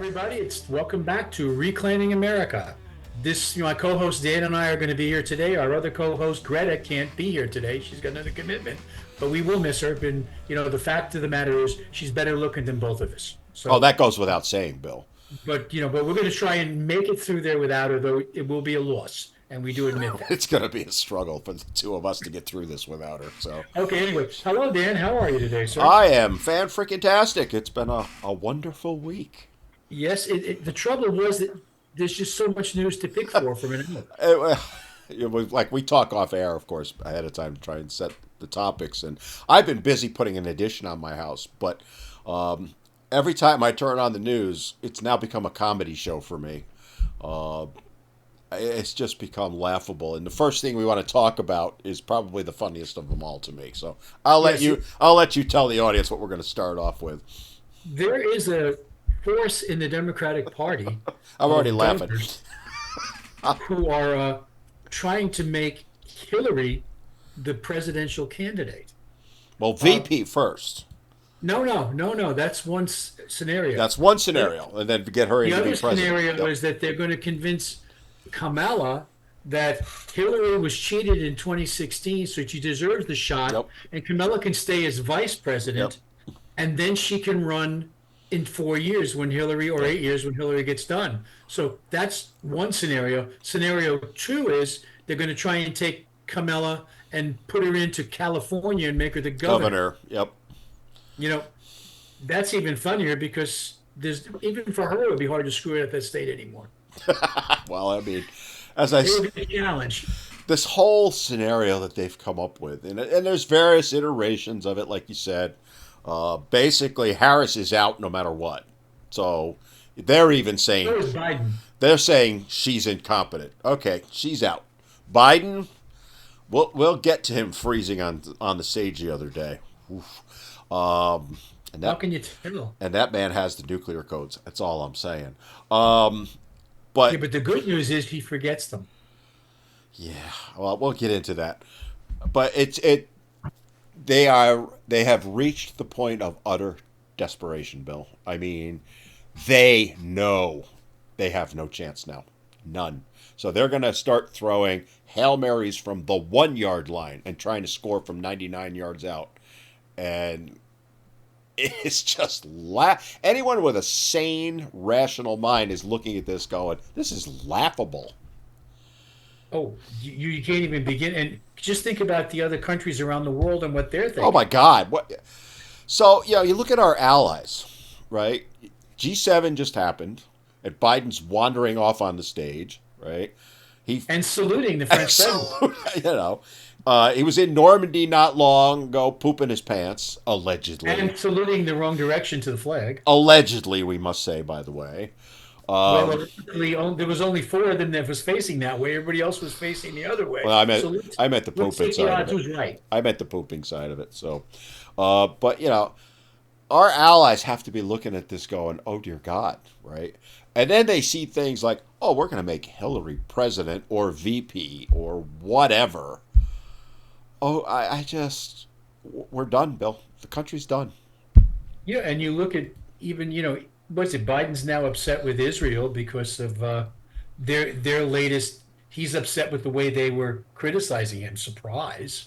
everybody. It's welcome back to Reclaiming America. My co-host Dan and I are going to be here today. Our other co-host Greta can't be here today. She's got another commitment, but we will miss her. And the fact of the matter is, she's better looking than both of us. Oh, So, that goes without saying, Bill. but we're going to try and make it through there without her. Though it will be a loss, and we do admit that. It's going to be a struggle for the two of us to get through this without her. So Okay. Anyway, hello Dan. How are you today, sir? I am fan freaking tastic. It's been a wonderful week. Yes. The trouble was that there's just so much news to pick for from an hour. It, like we talk off air, of course, ahead of time to try and set the topics. And I've been busy putting an addition on my house, but every time I turn on the news, it's now become a comedy show for me. Uh, it's just become laughable, and the first thing we want to talk about is probably the funniest of them all to me. So Yes. I'll let you tell the audience what we're going to start off with. There is a force in the Democratic Party I'm already of laughing. donors who are trying to make Hillary the presidential candidate. Well, Uh, VP first. no. That's one scenario. That's one The, scenario, and then get her the in to be other president. scenario Yep. is that they're going to convince Kamala that Hillary was cheated in 2016, so she deserves the shot, Yep. and Kamala can stay as vice Yep. president, and then she can run in 4 years when Hillary, or Yep. 8 years when Hillary gets done. So that's one scenario. Scenario two is they're going to try and take Kamala and put her into California and make her the governor. Governor. Yep. You know, that's even funnier because there's even for her it would be hard to screw it at that state anymore. Well, I mean, as I It would be a challenge. this whole scenario that they've come up with, and there's various iterations of it, like you said. Basically, Harris is out no matter what. So they're even So saying is Biden. they're saying she's incompetent. Okay, she's out. Biden, we'll get to him freezing on the stage the other day. Oof. And How that can you tell? and that man has the nuclear codes. That's all I'm saying. Um, Yeah, but but the good news is he forgets them. yeah, well, we'll get into that. But they have reached the point of utter desperation, Bill. I mean, they know they have no chance now. None. So they're going to start throwing Hail Marys from the 1 yard line and trying to score from 99 yards out. And it's just anyone with a sane, rational mind is looking at this going, this is laughable. Oh, you can't even begin. And just think about the other countries around the world and what they're Oh my thinking. God. What? So, you look at our allies, right? G7 just happened, and Biden's wandering off on the stage, right? He, And saluting the French president. you know, he was in Normandy not long ago, pooping his pants, allegedly. And saluting the wrong direction to the flag. Allegedly, we must say, by the way. Well, Um, allegedly, there was only four of them that was facing that way. Everybody else was facing the other way. well, So let's I meant the let's pooping take the side of odds it. who's right. I meant the pooping side of it. So, but our allies have to be looking at this going, oh dear God, right? And then they see things like, oh, we're going to make Hillary president or VP or whatever. Oh, we're done, Bill. The country's done. Yeah, and you look at even, what's it? Biden's now upset with Israel because of their latest. He's upset with the way they were criticizing him. Surprise.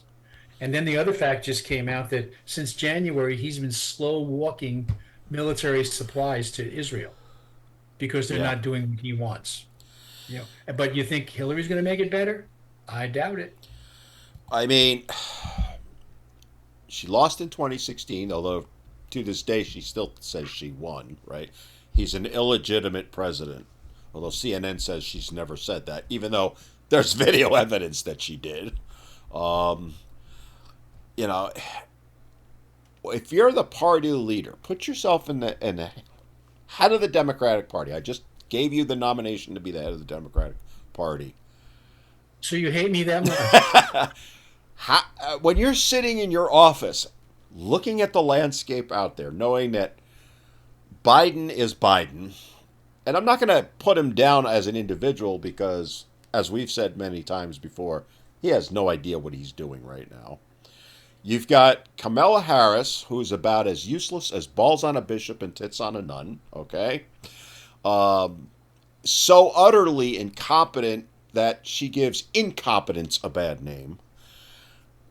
And then the other fact just came out that since January, he's been slow walking military supplies to Israel because they're Yeah. not doing what he wants. But you think Hillary's going to make it better? I doubt it. I mean, she lost in 2016, although to this day she still says she won, right? He's an illegitimate president, although CNN says she's never said that, even though there's video evidence that she did. Um, you know, if you're the party leader, put yourself in the head of the Democratic Party. I just gave you the nomination to be the head of the Democratic Party. So you hate me that much? When you're sitting in your office, looking at the landscape out there, knowing that Biden is Biden, and I'm not going to put him down as an individual because, as we've said many times before, he has no idea what he's doing right now. You've got Kamala Harris, who's about as useless as balls on a bishop and tits on a nun, okay? So utterly incompetent that she gives incompetence a bad name.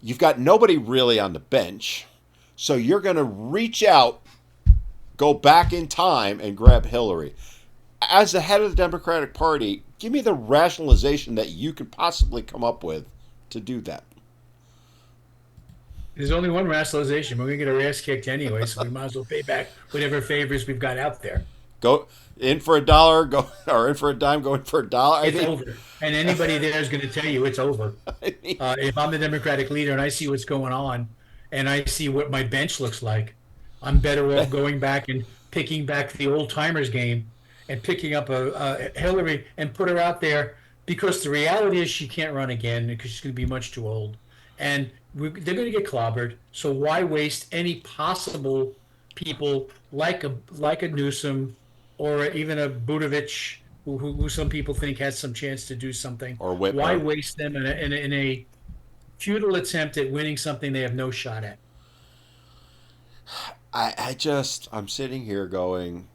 You've got nobody really on the bench. So you're going to reach out, go back in time, and grab Hillary. As the head of the Democratic Party, give me the rationalization that you could possibly come up with to do that. There's only one rationalization. We're gonna get our ass kicked anyway, so we might as well pay back whatever favors we've got out there. Go in for a dollar, go or in for a dime, go in for a dollar. It's over. And anybody there is going to tell you it's over. I mean, If I'm the Democratic leader and I see what's going on and I see what my bench looks like, I'm better off going back and picking back the old timers game and picking up a Hillary and put her out there because the reality is she can't run again because she's going to be much too old. And they're going to get clobbered. So why waste any possible people like a Newsom or even a Budovich, who some people think has some chance to do something. or Whitmer. Why waste them in a futile attempt at winning something they have no shot at? I'm sitting here going,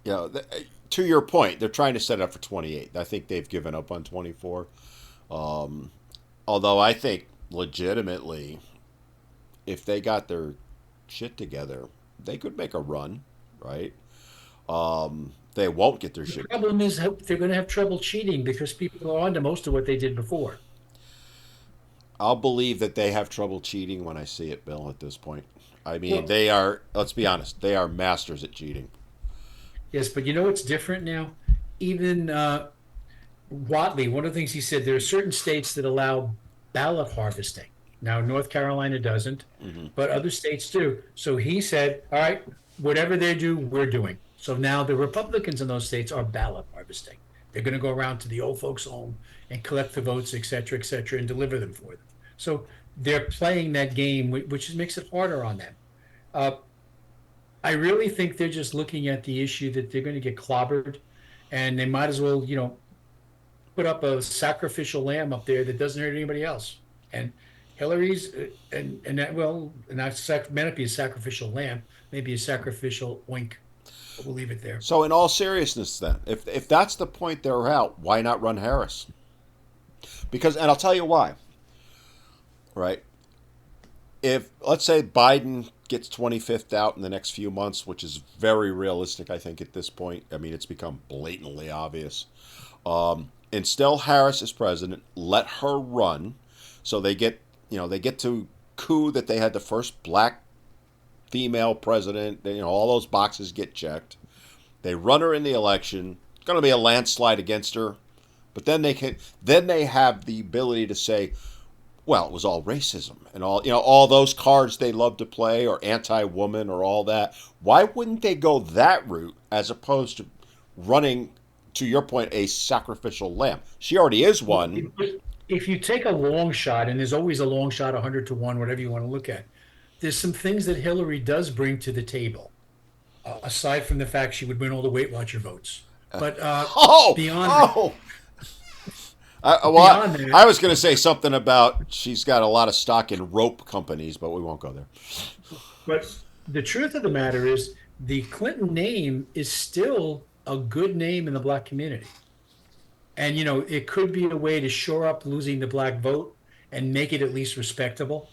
to your point, they're trying to set it up for 28. I think they've given up on 24. Although I think legitimately, if they got their shit together, they could make a run, right? They won't get their The shit. problem is they're going to have trouble cheating because people are on to most of what they did before. I'll believe that they have trouble cheating when I see it, Bill, at this point. I mean, Well, they are, let's be honest, they are masters at cheating. yes, but you know what's different now? Even Watley, one of the things he said, there are certain states that allow ballot harvesting. Now, North Carolina doesn't, Hmm. but other states do. So he said, all right, whatever they do, we're doing. So now the Republicans in those states are ballot harvesting. They're going to go around to the old folks' home and collect the votes, et cetera, and deliver them for them. So they're playing that game, which makes it harder on them. Uh, I really think they're just looking at the issue that they're going to get clobbered, and they might as well, put up a sacrificial lamb up there that doesn't hurt anybody else. And Hillary's, and that well, not may not be a sacrificial lamb, maybe a sacrificial oink. But we'll leave it there. So, in all seriousness, then, if that's the point they're out, why not run Harris? Because, and I'll tell you why, right? If, let's say, Biden gets 25th out in the next few months, which is very realistic, I think, at this point. I mean, it's become blatantly obvious. Instill Harris as president, let her run, so they get to coup that they had the first black female president. All those boxes get checked. They run her in the election. It's going to be a landslide against her, but then they have the ability to say, well, it was all racism and all those cards they love to play, or anti-woman, or all that. Why wouldn't they go that route as opposed to running, to your point, a sacrificial lamb? She already is one. If you take a long shot, and there's always a long shot, 100 to 1, whatever you want to look at, there's some things that Hillary does bring to the table, aside from the fact she would win all the Weight Watcher votes. But Oh, beyond oh. beyond that, I was going to say something about she's got a lot of stock in rope companies, but we won't go there. but the truth of the matter is, the Clinton name is still a good name in the black community. And it could be a way to shore up losing the black vote and make it at least respectable.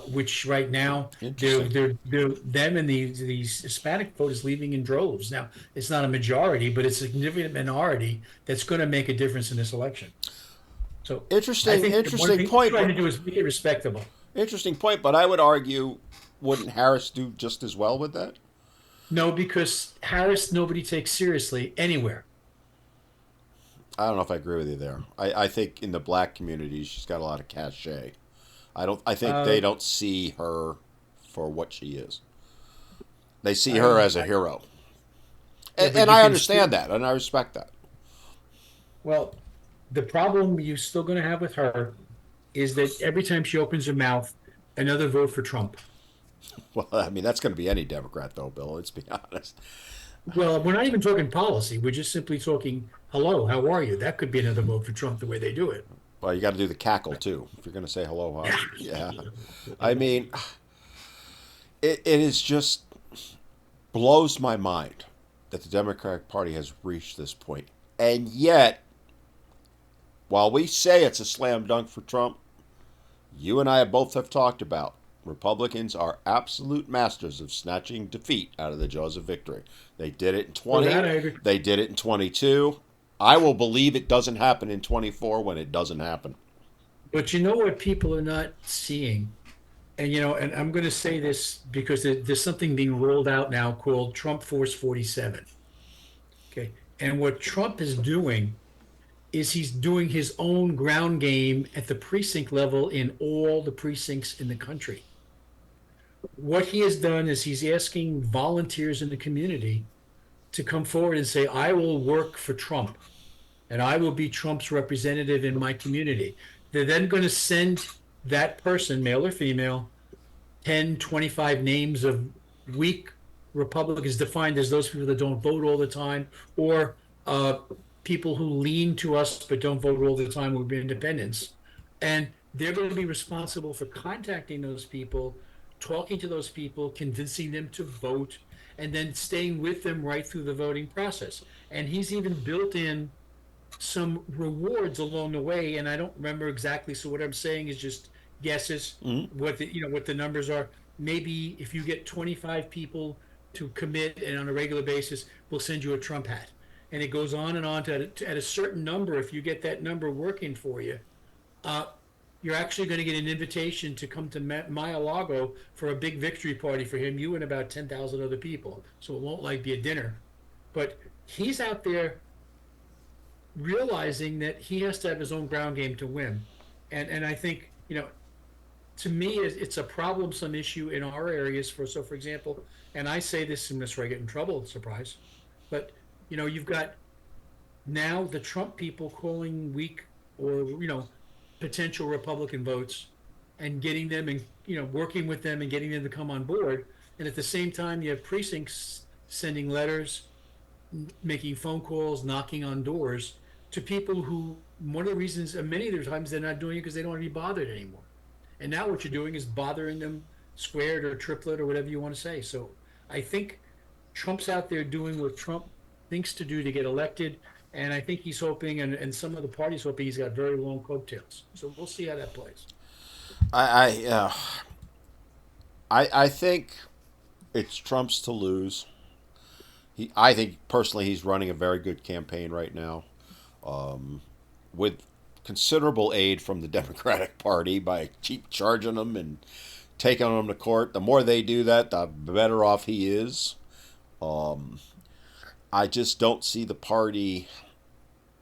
Which right now Interesting. they're them and the Hispanic vote is leaving in droves. Now it's not a majority, but it's a significant minority that's going to make a difference in this election. So I Interesting, think the one interesting thing point. they're trying to do is make it respectable. Interesting point, but I would argue, wouldn't Harris do just as well with that? No, because Harris nobody takes seriously anywhere. I don't know if I agree with you there. I think in the black community, she's got a lot of cachet. I think Uh, they don't see her for what she is. They see I her don't. as a hero, Yeah, but and you I can still. understand that, and I respect that. Well, the problem you're still going to have with her is that every time she opens her mouth, another vote for Trump. Well, I mean, that's going to be any Democrat, though, Bill. Let's be honest. Well, we're not even talking policy. We're just simply talking, hello, how are you? That could be another vote for Trump the way they do it. Well, you got to do the cackle too if you're going to say hello. Huh? Yeah, I mean, it is just blows my mind that the Democratic Party has reached this point. And yet, while we say it's a slam dunk for Trump, you and I both have talked about Republicans are absolute masters of snatching defeat out of the jaws of victory. They did it in Well, that 20, I agree. they did it in 22. I will believe it doesn't happen in 24 when it doesn't happen. But you know what people are not seeing? And and I'm going to say this because there's something being rolled out now called Trump Force 47. Okay. And what Trump is doing is he's doing his own ground game at the precinct level in all the precincts in the country. What he has done is he's asking volunteers in the community to come forward and say, I will work for Trump and I will be Trump's representative in my community. They're then going to send that person, male or female, 10, 25 names of weak Republicans, defined as those people that don't vote all the time, or people who lean to us but don't vote all the time, will be independents. And they're going to be responsible for contacting those people, talking to those people, convincing them to vote, and then staying with them right through the voting process. And he's even built in some rewards along the way, and I don't remember exactly. So what I'm saying is just guesses Mm-hmm. what the numbers are. Maybe if you get 25 people to commit and on a regular basis, we'll send you a Trump hat. And it goes on and on to at a certain number. If you get that number working for you, uh, you're actually going to get an invitation to come to Mar-a-Lago for a big victory party for him, you and about 10,000 other people. So it won't like be a dinner, but he's out there realizing that he has to have his own ground game to win. And I think, to me, it's a problem, issue in our areas. For example, and I say this in this where I get in trouble, surprise, but you've got now the Trump people calling weak or potential Republican votes and getting them and working with them and getting them to come on board. And at the same time, you have precincts sending letters, making phone calls, knocking on doors to people who, one of the reasons, and many of the times they're not doing it because they don't want to be bothered anymore. And now what you're doing is bothering them squared or triplet or whatever you want to say. So I think Trump's out there doing what Trump thinks to do to get elected. And I think he's hoping, and some of the parties hoping, he's got very long coattails. So we'll see how that plays. I, I, uh, I think it's Trump's to lose. I think personally he's running a very good campaign right now, with considerable aid from the Democratic Party by keep charging them and taking them to court. The more they do that, the better off he is. Um, I just don't see the party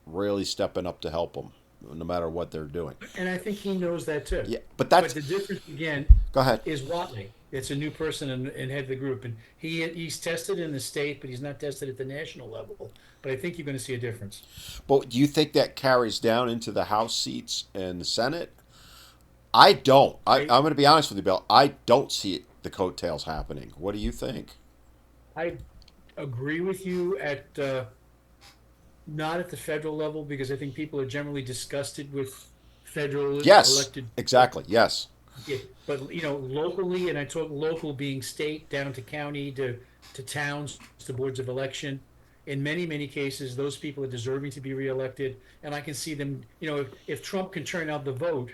really stepping up to help him, no matter what they're doing. And I think he knows that too. Yeah, but But that's the difference again go ahead. is Watley. It's a new person and head of the group, and he's tested in the state, but he's not tested at the national level. But I think you're going to see a difference. But do you think that carries down into the House seats and the Senate? I don't. I I'm going to be honest with you, Bill. I don't see it, the coattails happening. What do you think? I agree with you at not at the federal level because I think people are generally disgusted with federal Yes, elected. exactly. Yes. Yeah, but locally, and I talk local being state down to county to towns to boards of election. In many cases, those people are deserving to be reelected, and I can see them. If Trump can turn out the vote,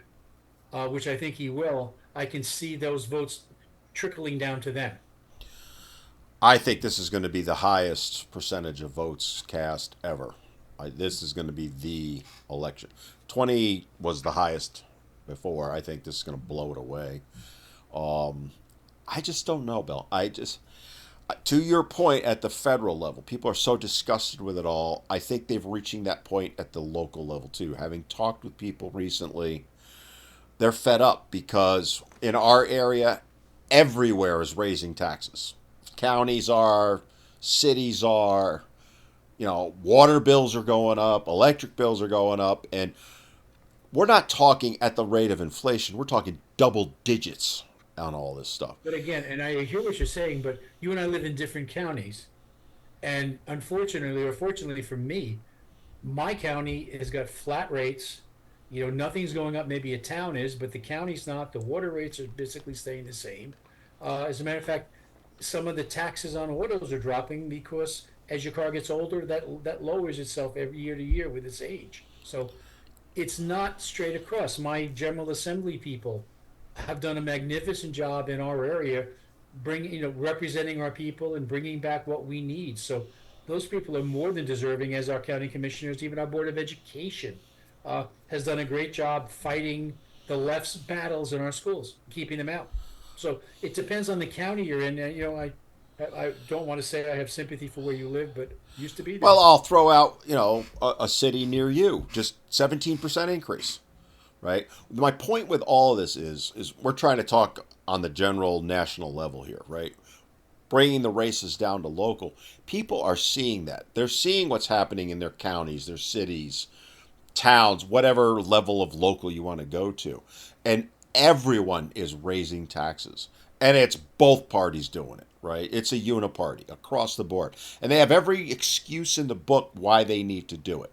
which I think he will, I can see those votes trickling down to them. I think this is going to be the highest percentage of votes cast ever. This is going to be the election. 20 was the highest before. I think this is going to blow it away. Um, I just don't know, Bill. To your point, at the federal level, people are so disgusted with it all. I think they've reaching that point at the local level too. Having talked with people recently, they're fed up because in our area, everywhere is raising taxes. Counties are, cities are, water bills are going up, electric bills are going up, and we're not talking at the rate of inflation. We're talking double digits on all this stuff. But again, and I hear what you're saying, but you and I live in different counties, and unfortunately or fortunately for me, my county has got flat rates. Nothing's going up. Maybe a town is, but the county's not. The water rates are basically staying the same. As a matter of fact, some of the taxes on autos are dropping because as your car gets older, that lowers itself every year to year with its age. So it's not straight across. My General Assembly people have done a magnificent job in our area, bringing, representing our people and bringing back what we need. So those people are more than deserving as our county commissioners. Even our Board of Education has done a great job fighting the left's battles in our schools, keeping them out. So it depends on the county you're in. I don't want to say I have sympathy for where you live, but used to be Well, there. I'll throw out, a city near you, just 17% increase, right? My point with all of this is we're trying to talk on the general national level here, right? Bringing the races down to local. People are seeing that. They're seeing what's happening in their counties, their cities, towns, whatever level of local you want to go to. And everyone is raising taxes. And it's both parties doing it, right? It's a uniparty across the board. And they have every excuse in the book why they need to do it.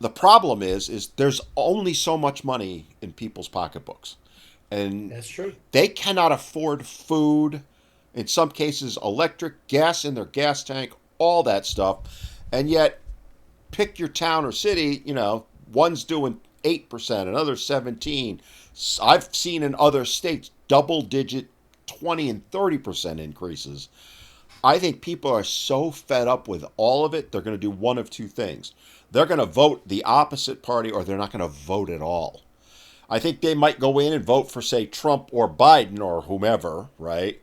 The problem is there's only so much money in people's pocketbooks. And That's true. they cannot afford food, in some cases electric, gas in their gas tank, all that stuff. And yet pick your town or city, one's doing 8%, another 17. I've seen in other states double digit 20 and 30% increases. I think people are so fed up with all of it, they're going to do one of two things. They're going to vote the opposite party or they're not going to vote at all. I think they might go in and vote for, say, Trump or Biden or whomever, right?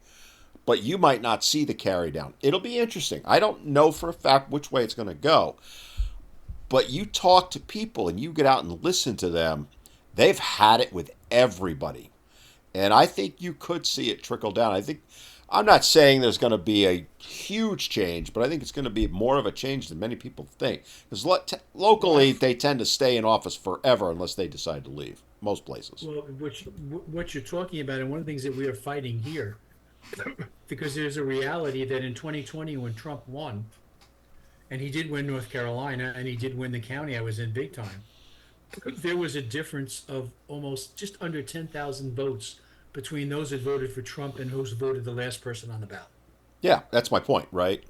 But you might not see the carry down. It'll be interesting. I don't know for a fact which way it's going to go. But you talk to people and you get out and listen to them, they've had it with everybody. And I think you could see it trickle down. I'm not saying there's going to be a huge change, but I think it's going to be more of a change than many people think. Because locally, they tend to stay in office forever unless they decide to leave, most places. Well, what you're talking about, and one of the things that we are fighting here, because there's a reality that in 2020, when Trump won, and he did win North Carolina, and he did win the county I was in big time, there was a difference of almost just under 10,000 votes between those that voted for Trump and those who voted the last person on the ballot. Yeah, that's my point, right?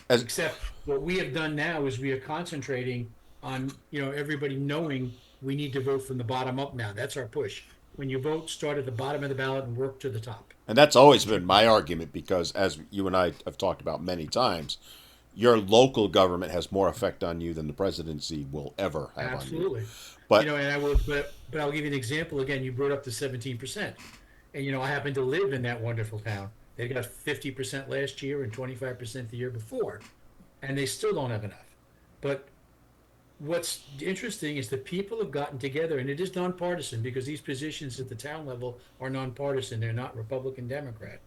As Except what we have done now is we are concentrating on, everybody knowing we need to vote from the bottom up now. That's our push. When you vote, start at the bottom of the ballot and work to the top. And that's always been my argument because, as you and I have talked about many times, your local government has more effect on you than the presidency will ever have on you. Absolutely. But And I will, but I'll give you an example. Again, you brought up the 17%. And, I happen to live in that wonderful town. They got 50% last year and 25% the year before. And they still don't have enough. But what's interesting is the people have gotten together, and it is nonpartisan because these positions at the town level are nonpartisan. They're not Republican, Democrat.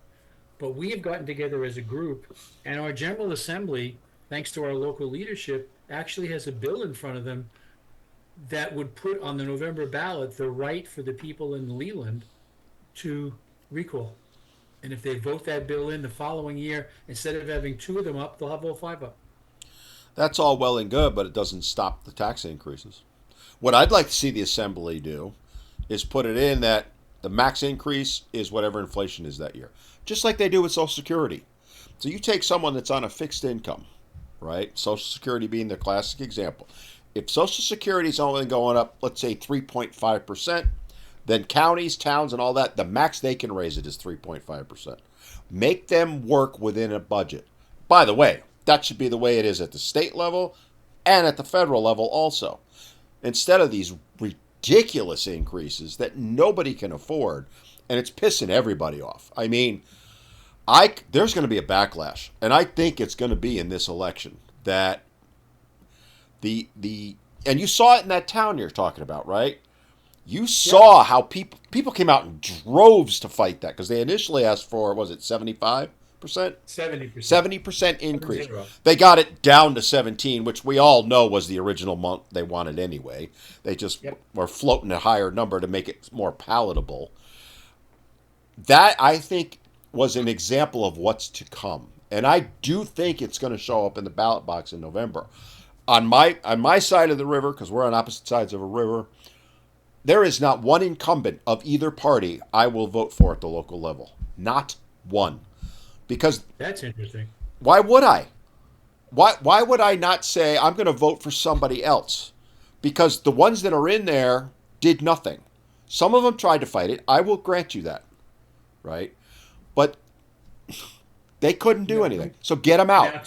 But we have gotten together as a group, and our General Assembly, thanks to our local leadership, actually has a bill in front of them that would put on the November ballot the right for the people in Leland to recall. And if they vote that bill in the following year, instead of having two of them up, they'll have all five up. that's all well and good, but it doesn't stop the tax increases. What I'd like to see the assembly do is put it in that the max increase is whatever inflation is that year, just like they do with Social Security. So you take someone that's on a fixed income, right? Social Security being the classic example. If Social Security is only going up, let's say 3.5%, then counties, towns, and all that, the max they can raise it is 3.5%. Make them work within a budget. By the way, that should be the way it is at the state level and at the federal level also. Instead of these ridiculous increases that nobody can afford, and it's pissing everybody off. I mean, there's going to be a backlash, and I think it's going to be in this election that the and you saw it in that town you're talking about, right? You Yep. saw how people came out in droves to fight that because they initially asked for, was it 75%? 70%. 70% increase. 70. They got it down to 17, which we all know was the original month they wanted anyway. They just Yep. were floating a higher number to make it more palatable. That, I think, was an example of what's to come. And I do think it's going to show up in the ballot box in November. On my side of the river, because we're on opposite sides of a river, there is not one incumbent of either party I will vote for at the local level. Not one. Because That's interesting. why would I? Why would I not say I'm going to vote for somebody else? Because the ones that are in there did nothing. Some of them tried to fight it. I will grant you that, right? But they couldn't do No, anything. So get them now out.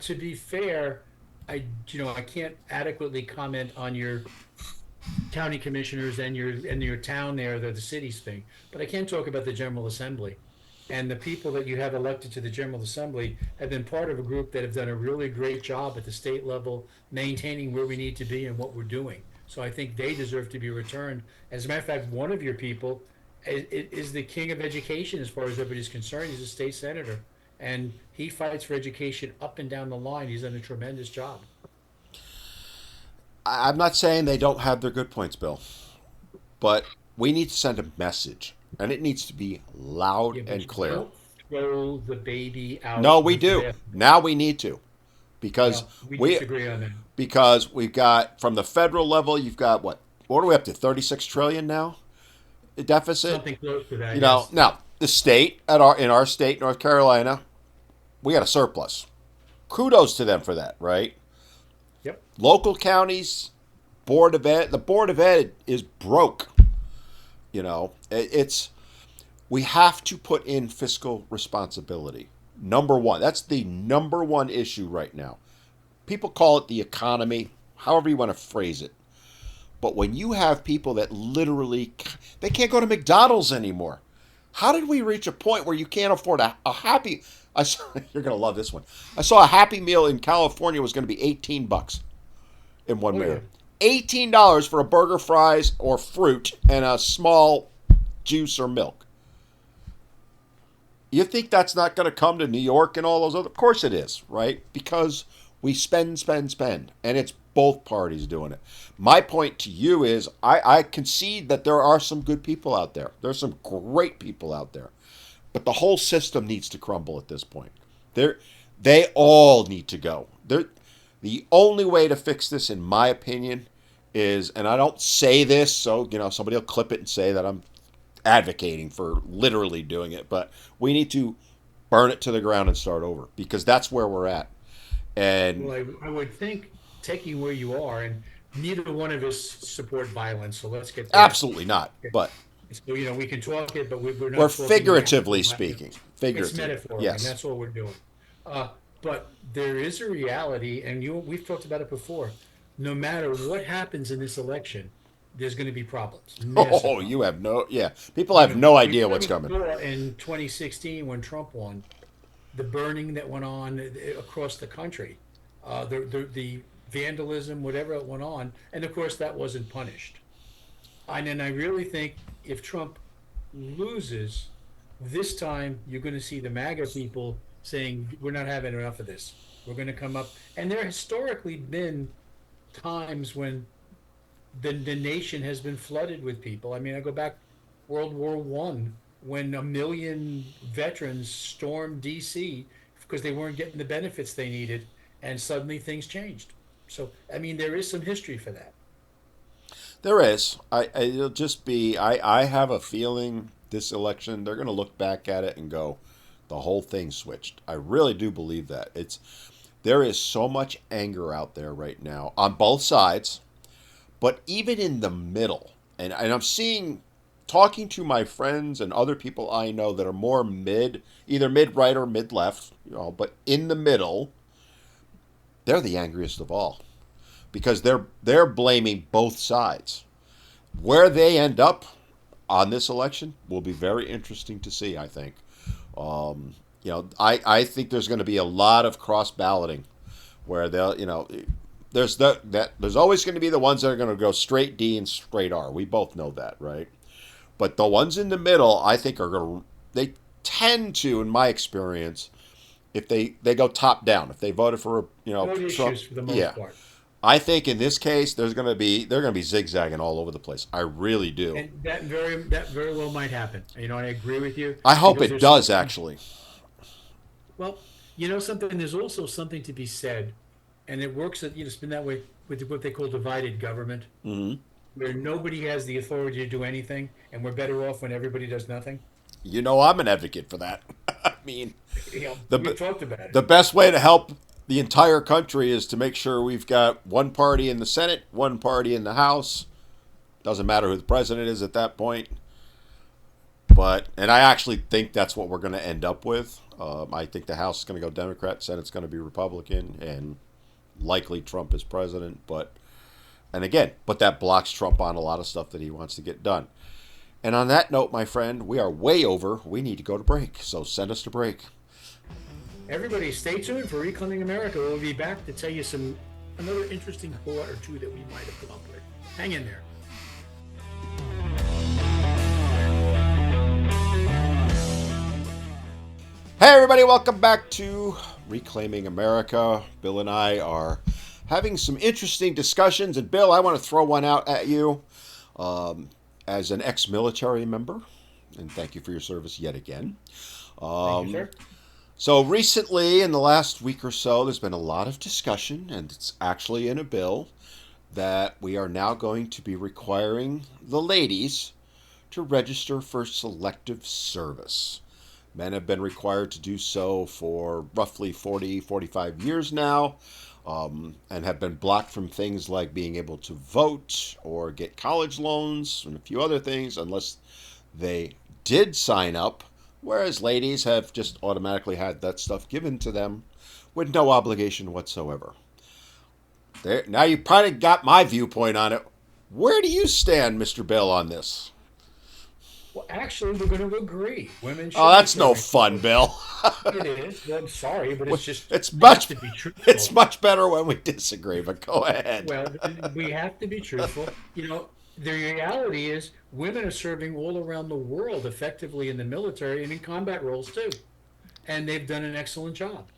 to be fair, I can't adequately comment on your county commissioners and your town there, the cities thing. But I can talk about the General Assembly. And the people that you have elected to the General Assembly have been part of a group that have done a really great job at the state level, maintaining where we need to be and what we're doing. So I think they deserve to be returned. As a matter of fact, one of your people is the king of education as far as everybody's concerned. He's a state senator, and he fights for education up and down the line. He's done a tremendous job. I'm not saying they don't have their good points, Bill, but we need to send a message, and it needs to be loud Yeah, but and you clear. don't throw the baby No, out we with the do. bath. Now we need to, because Well, we we disagree on that. because we've got from the federal level, you've got what are we up to? 36 trillion now deficit. Something close to that, You know, yes. now the state in our state, North Carolina, we got a surplus. Kudos to them for that, right? Yep. Local counties, board of ed, the board of ed is broke. It's we have to put in fiscal responsibility. Number one, that's the number one issue right now. People call it the economy, however you want to phrase it. But when you have people that literally they can't go to McDonald's anymore, how did we reach a point where you can't afford a happy? I saw, you're gonna love this one. I saw a Happy Meal in California was going to be $18 in one Oh, yeah. meal. $18 for a burger, fries, or fruit, and a small juice or milk. You think that's not going to come to New York and all those other? Of course it is, right? Because we spend, spend, spend, and it's both parties doing it. My point to you is, I concede that there are some good people out there. There's some great people out there, but the whole system needs to crumble at this point. They all need to go. The only way to fix this, in my opinion, is, and I don't say this so somebody will clip it and say that I'm advocating for literally doing it, but we need to burn it to the ground and start over because that's where we're at. And Well, I would think taking where you are, and neither one of us support violence, so let's get that. absolutely not, Okay. but So, we can talk it, but we're we're not talking figuratively actual speaking. violence. It's Figuratively, metaphoric, and yes. that's all we're doing. Uh, but there is a reality, and we've talked about it before. No matter what happens in this election, there's going to be problems, massive Oh, problems. you have no, yeah. People have no We idea what's already coming. saw in 2016 when Trump won, the burning that went on across the country, the vandalism, whatever it went on, and of course that wasn't punished. And then I really think if Trump loses, this time you're going to see the MAGA people saying we're not having enough of this. We're going to come up, and there historically been times when the nation has been flooded with people. I mean, I go back World War I when a million veterans stormed DC because they weren't getting the benefits they needed, and suddenly things changed. So, I mean, there is some history for that. There is. It'll just be. I have a feeling this election they're going to look back at it and go, the whole thing switched. I really do believe that. There is so much anger out there right now on both sides, but even in the middle. And I'm seeing, talking to my friends and other people I know that are more either mid right or mid left, but in the middle, they're the angriest of all because they're blaming both sides. Where they end up on this election will be very interesting to see, I think. I think there's going to be a lot of cross balloting where there's always going to be the ones that are going to go straight D and straight R. We both know that, right? But the ones in the middle, I think are going to they tend to, in my experience, if they go top down, if they voted for Road Trump, issues for the most yeah, part. I think in this case they're going to be zigzagging all over the place. I really do. And that very well might happen. I agree with you I hope because it there's does actually. well, something. There's also something to be said, and it works. It's been that way with what they call divided government, Hmm. where nobody has the authority to do anything, and we're better off when everybody does nothing. I'm an advocate for that. I mean, We've the talked about it. the best way to help the entire country is to make sure we've got one party in the Senate, one party in the House. Doesn't matter who the president is at that point. And I actually think that's what we're going to end up with. I think the House is going to go Democrat, Senate's going to be Republican, and likely Trump is president. But that blocks Trump on a lot of stuff that he wants to get done. And on that note, my friend, we are way over. We need to go to break, so send us to break. Everybody, stay tuned for Reclaiming America. We'll be back to tell you another interesting thought or two that we might have come up with. Hang in there. Hey, everybody, welcome back to Reclaiming America. Bill and I are having some interesting discussions. And, Bill, I want to throw one out at you as an ex-military member. And thank you for your service yet again. Thank you, sir. So recently, in the last week or so, there's been a lot of discussion, and it's actually in a bill, that we are now going to be requiring the ladies to register for selective service. Men have been required to do so for roughly 45 years now, and have been blocked from things like being able to vote or get college loans and a few other things unless they did sign up, whereas ladies have just automatically had that stuff given to them with no obligation whatsoever. Now you probably got my viewpoint on it. Where do you stand, Mr. Bill, on this? Well, actually, we're going to agree. Women should. Oh, that's no fun, Bill. It is. I'm sorry, but it's just it's we much have to be truthful. It's much better when we disagree. But go ahead. Well, we have to be truthful. The reality is women are serving all around the world effectively in the military and in combat roles too, and they've done an excellent job.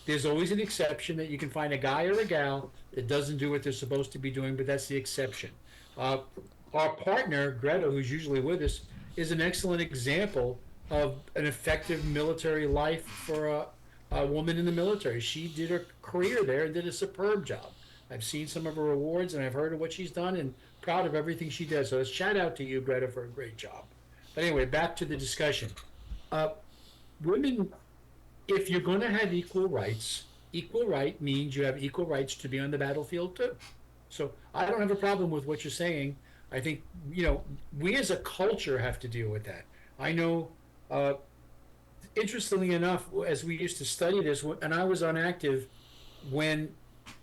There's always an exception that you can find a guy or a gal that doesn't do what they're supposed to be doing, but that's the exception. Our partner, Greta, who's usually with us, is an excellent example of an effective military life for a woman in the military. She did her career there and did a superb job. I've seen some of her awards and I've heard of what she's done and proud of everything she does. So shout out to you, Greta, for a great job. But anyway, back to the discussion. Women, if you're going to have equal rights, equal right means you have equal rights to be on the battlefield too. So I don't have a problem with what you're saying. I think, we as a culture have to deal with that. I know, interestingly enough, as we used to study this, and I was on active when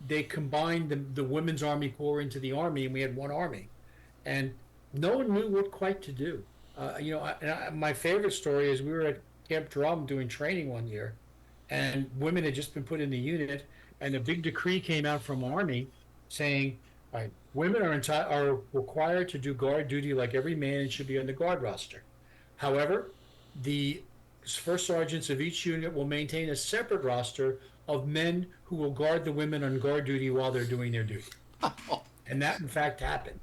they combined the Women's Army Corps into the Army, and we had one Army. And no one knew what quite to do. My favorite story is we were at Camp Drum doing training one year, and women had just been put in the unit, and a big decree came out from Army saying, all right, women are required to do guard duty like every man and should be on the guard roster. However, the first sergeants of each unit will maintain a separate roster of men who will guard the women on guard duty while they're doing their duty. And that, in fact, happened.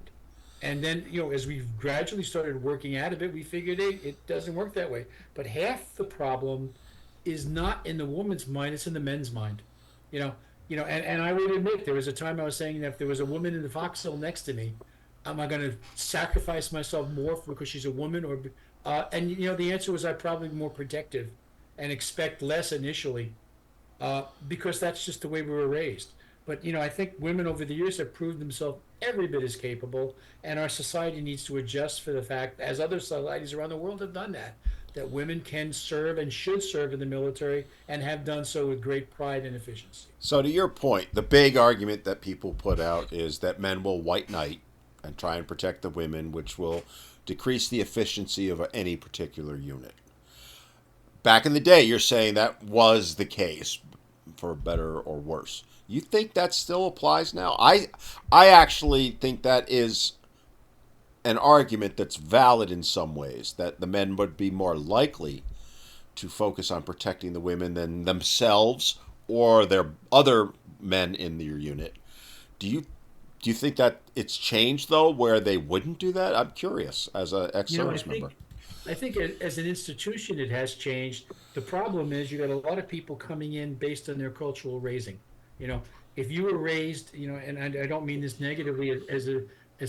And then, as we gradually started working out of it, we figured it doesn't work that way. But half the problem is not in the woman's mind, it's in the men's mind. And I would admit there was a time I was saying that if there was a woman in the foxhole next to me, am I going to sacrifice myself more because she's a woman? The answer was I'd probably be more protective and expect less initially because that's just the way we were raised. But, I think women over the years have proved themselves every bit as capable, and our society needs to adjust for the fact, as other societies around the world have done that women can serve and should serve in the military and have done so with great pride and efficiency. So to your point, the big argument that people put out is that men will white knight and try and protect the women, which will decrease the efficiency of any particular unit. Back in the day, you're saying that was the case, for better or worse. You think that still applies now? I actually think that is an argument that's valid in some ways, that the men would be more likely to focus on protecting the women than themselves or their other men in their unit. Do you think that it's changed, though, where they wouldn't do that? I'm curious, as an ex-service member. I think as an institution it has changed. The problem is you got a lot of people coming in based on their cultural raising. If you were raised, and I don't mean this negatively, as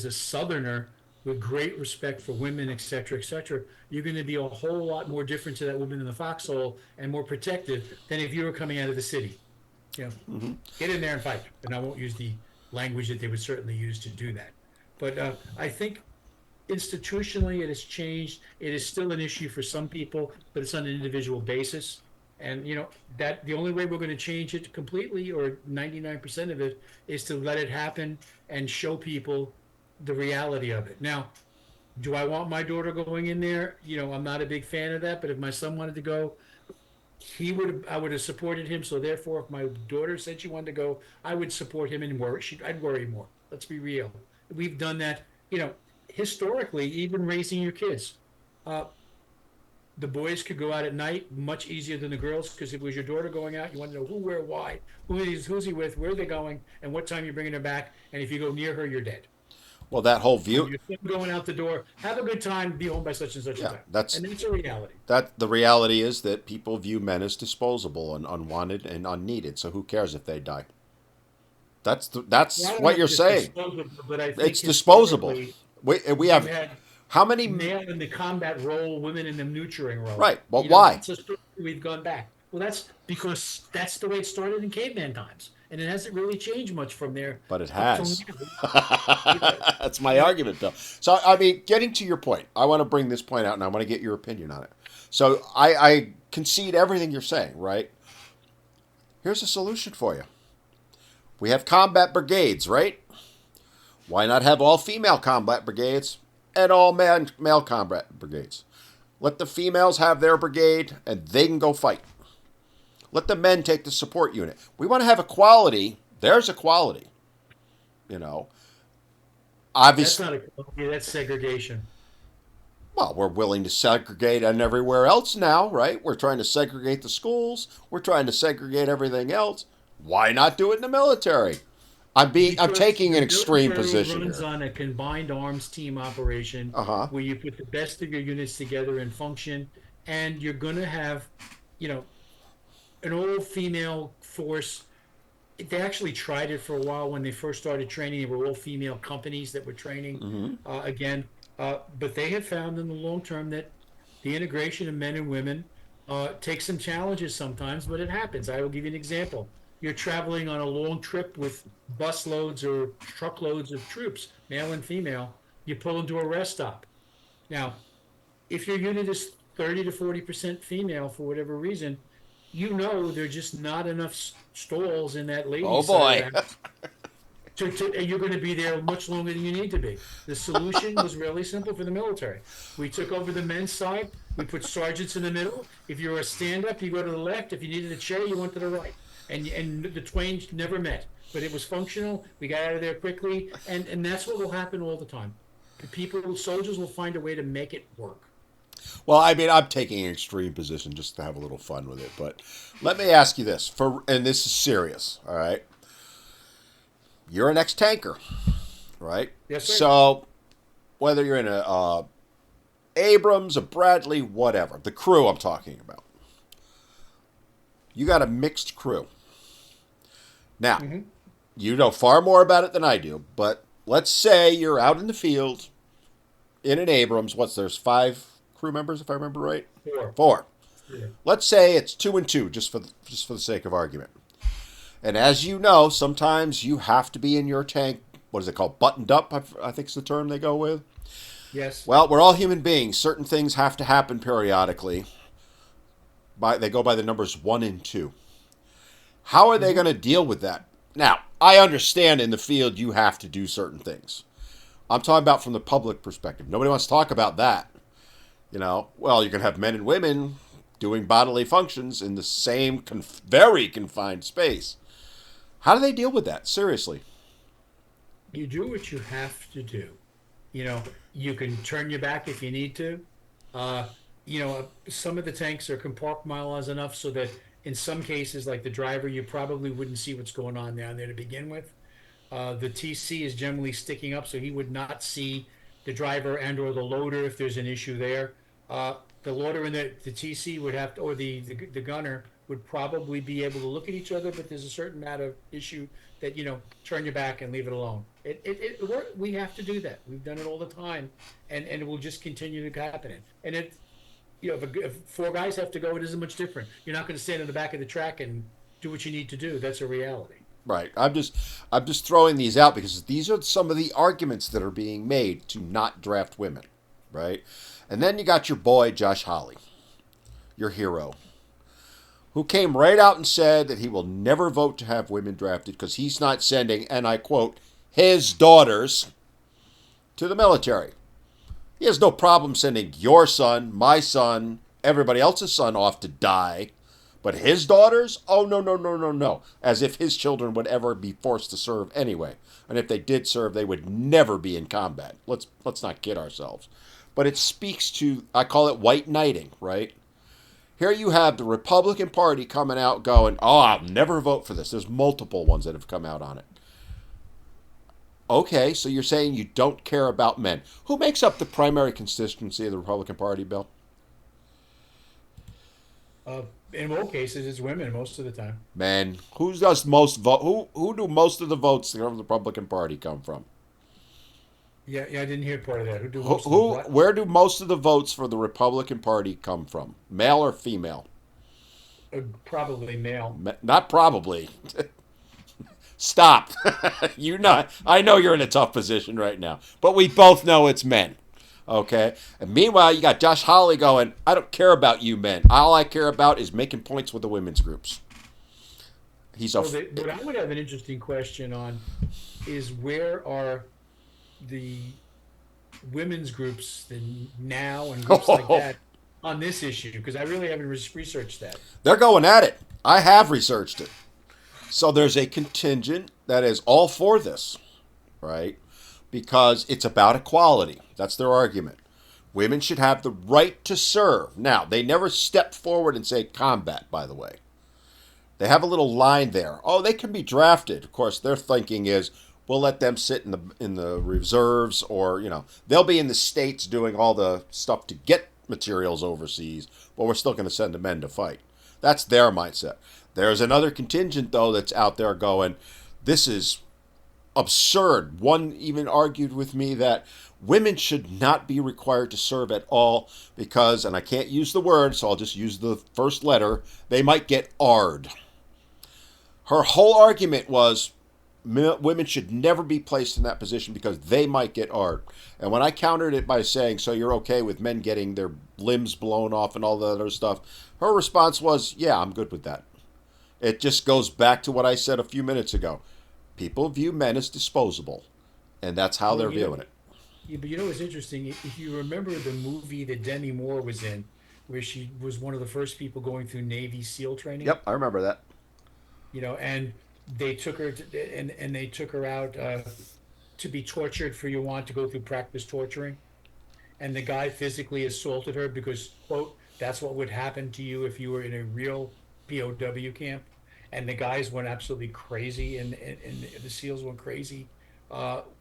a Southerner with great respect for women, et cetera, you're going to be a whole lot more different to that woman in the foxhole and more protective than if you were coming out of the city. You know, get in there and fight. And I won't use the language that they would certainly use to do that. But I think institutionally it has changed. It is still an issue for some people, but it's on an individual basis. And that the only way we're going to change it completely, or 99% of it, is to let it happen and show people the reality of it. Now, do I want my daughter going in there? I'm not a big fan of that, but if my son wanted to go, I would have supported him. So therefore, if my daughter said she wanted to go, I would support him and worry. I'd worry more. Let's be real. We've done that, historically, even raising your kids. Uh, the boys could go out at night much easier than the girls, because if it was your daughter going out, you want to know who, where, why, who's he with, where are they going, and what time you're bringing her back. And if you go near her, you're dead. Well, that whole When view, you're going out the door, have a good time, be home by such and such a yeah, time. that's And that's a reality. that. The reality is that people view men as disposable and unwanted and unneeded. So who cares if they die? Well, I That's don't know what if you're it's saying. disposable, but I think It's disposable. historically We you have had how many? male in the combat role, women in the nurturing role. Right, but why? That's a story we've gone back. Well, that's because that's the way it started in caveman times, and it hasn't really changed much from there But it up till has. now. Yeah, That's my you know, argument, Bill. So, I mean, getting to your point, I want to bring this point out and I want to get your opinion on it. So, I concede everything you're saying, right? Here's a solution for you. We have combat brigades, right? Why not have all female combat brigades and all male combat brigades? Let the females have their brigade and they can go fight. Let the men take the support unit. We want to have equality. There's equality. You know, that's obviously, not equality, that's segregation. well, we're willing to segregate and everywhere else now, right? We're trying to segregate the schools. We're trying to segregate everything else. Why not do it in the military? I'm Because taking the an extreme military position runs here. on a combined arms team operation, Uh huh. where you put the best of your units together and function, and you're going to have, you know, an all-female force. They actually tried it for a while when they first started training. They were all-female companies that were training Mm-hmm. again, but they have found in the long term that the integration of men and women takes some challenges sometimes, but it happens. I will give you an example. You're traveling on a long trip with busloads or truckloads of troops, male and female. You pull into a rest stop. Now, if your unit is 30 to 40% female for whatever reason, there are just not enough stalls in that Oh ladies' side of the boy. house and you're going to be there much longer than you need to be. The solution was really simple for the military. We took over the men's side. We put sergeants in the middle. If you're a stand-up, you go to the left. If you needed a chair, you went to the right. And the twain never met, but it was functional. We got out of there quickly, and that's what will happen all the time. Soldiers will find a way to make it work. Well, I mean, I'm taking an extreme position just to have a little fun with it. But let me ask you this, and this is serious, all right? You're an ex-tanker, right? Yes, sir. So whether you're in a Abrams, a Bradley, whatever, the crew I'm talking about, you got a mixed crew. Now, Mm-hmm. you know far more about it than I do, but let's say you're out in the field in an Abrams. There's 5 crew members, if I remember right? Four. 4. Yeah. Let's say it's 2 and 2, just for the sake of argument. And as you know, sometimes you have to be in your tank. What is it called? Buttoned up, I think is the term they go with. Yes. Well, we're all human beings. Certain things have to happen periodically. They go by the numbers 1 and 2. How are they Mm-hmm. going to deal with that? Now, I understand in the field you have to do certain things. I'm talking about from the public perspective. Nobody wants to talk about that. Well, you can have men and women doing bodily functions in the same very confined space. How do they deal with that? Seriously. You do what you have to do. You know, you can turn your back if you need to. Uh, some of the tanks are compartmentalized enough so that in some cases, like the driver, you probably wouldn't see what's going on down there to begin with. The TC is generally sticking up, so he would not see the driver and or the loader if there's an issue there. The loader and the TC would have to, or the gunner would probably be able to look at each other, but there's a certain amount of issue that, turn your back and leave it alone. We have to do that. We've done it all the time, and it will just continue to happen. And if 4 guys have to go, it isn't much different. You're not going to stand in the back of the track and do what you need to do. That's a reality. Right. I'm just throwing these out because these are some of the arguments that are being made to not draft women, right? And then you got your boy Josh Hawley, your hero, who came right out and said that he will never vote to have women drafted because he's not sending, and I quote, his daughters to the military. He has no problem sending your son, my son, everybody else's son off to die. But his daughters? Oh, no, no, no, no, no. As if his children would ever be forced to serve anyway. And if they did serve, they would never be in combat. Let's not kid ourselves. But it speaks to, I call it white knighting, right? Here you have the Republican Party coming out going, oh, I'll never vote for this. There's multiple ones that have come out on it. Okay, so you're saying you don't care about men. Who makes up the primary constituency of the Republican Party, Bill? Uh, in most cases, it's women most of the time. Men. Who does most vote? Who do most of the votes from the Republican Party come from? Yeah, yeah, I didn't hear part of that. Who do Who, most of the who what? where do most of the votes for the Republican Party come from? Male or female? Probably male. Not probably. Stop. You not. I know you're in a tough position right now, but we both know it's men. Okay. And meanwhile, you got Josh Hawley going, I don't care about you men. All I care about is making points with the women's groups. He's a. Well, what I would have an interesting question on is where are the women's groups, the now and groups like that, on this issue? Because I really haven't researched that. They're going at it. I have researched it. So there's a contingent that is all for this, right? Because it's about equality. That's their argument. Women should have the right to serve. Now, they never step forward and say combat, by the way. They have a little line there. Oh, they can be drafted. Of course, their thinking is we'll let them sit in the reserves, or they'll be in the states doing all the stuff to get materials overseas, but we're still going to send the men to fight. That's their mindset. There's another contingent though that's out there going, this is absurd. One even argued with me that women should not be required to serve at all because, and I can't use the word, so I'll just use the first letter, they might get AR'd. Her whole argument was women should never be placed in that position because they might get AR'd. And when I countered it by saying, so you're okay with men getting their limbs blown off and all that other stuff, her response was, yeah, I'm good with that. It just goes back to what I said a few minutes ago. People view men as disposable, and that's how Well, they're viewing it. yeah, but what's interesting? If you remember the movie that Demi Moore was in, where she was one of the first people going through Navy SEAL training, Yep, I remember that. and they took her and they took her out to be tortured for you want to go through practice torturing, and the guy physically assaulted her because quote that's what would happen to you if you were in a real POW camp, and the guys went absolutely crazy, and the SEALs went crazy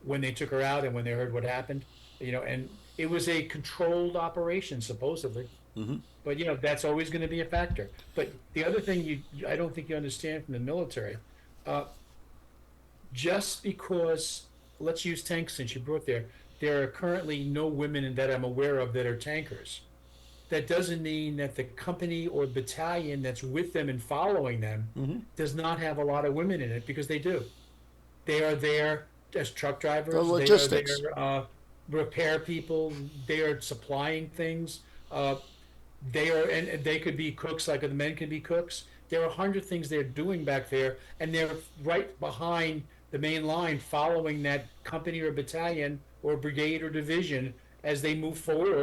when they took her out and when they heard what happened, and it was a controlled operation supposedly, Hmm. but that's always going to be a factor. But the other thing I don't think you understand from the military, uh, just because let's use tanks since you brought there are currently no women that I'm aware of that are tankers. That doesn't mean that the company or battalion that's with them and following them Hmm. does not have a lot of women in it because they do. They are there as truck The drivers. They are logistics. there repair people. They are supplying things. Uh, they are, and they could be cooks like the men can be cooks. There are 100 things they're doing back there, and they're right behind the main line, following that company or battalion or brigade or division as they move forward,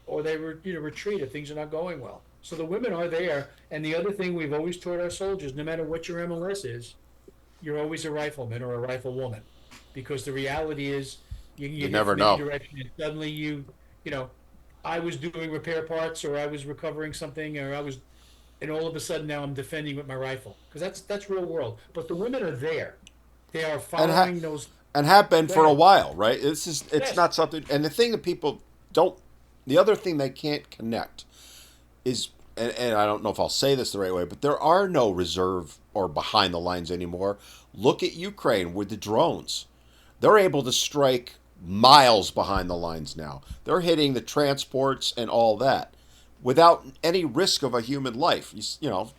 or they retreat if things are not going well. So the women are there, and the other thing we've always taught our soldiers, no matter what your MLS is, you're always a rifleman or a riflewoman, because the reality is you can You get hit never from any know. direction, and suddenly you know, I was doing repair parts, or I was recovering something, and all of a sudden now I'm defending with my rifle, because that's real world. But the women are there; they are And ha- following those. and have been Go for a ahead. while, right? It's Yes. not something. And the thing that people don't, the other thing they can't connect is, and I don't know if I'll say this the right way, but there are no reserve or behind the lines anymore. Look at Ukraine with the drones. They're able to strike miles behind the lines now. They're hitting the transports and all that without any risk of a human life. You know,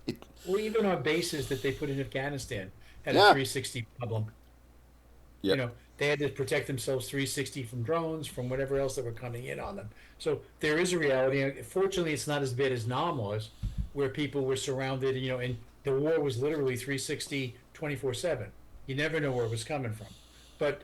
it, Well, even our bases that they put in Afghanistan had a Yeah. 360 problem. You Yep. know, they had to protect themselves 360 from drones, from whatever else that were coming in on them. So there is a reality. And fortunately, it's not as bad as Nam was, where people were surrounded, and the war was literally 360 24/7. You never know where it was coming from. But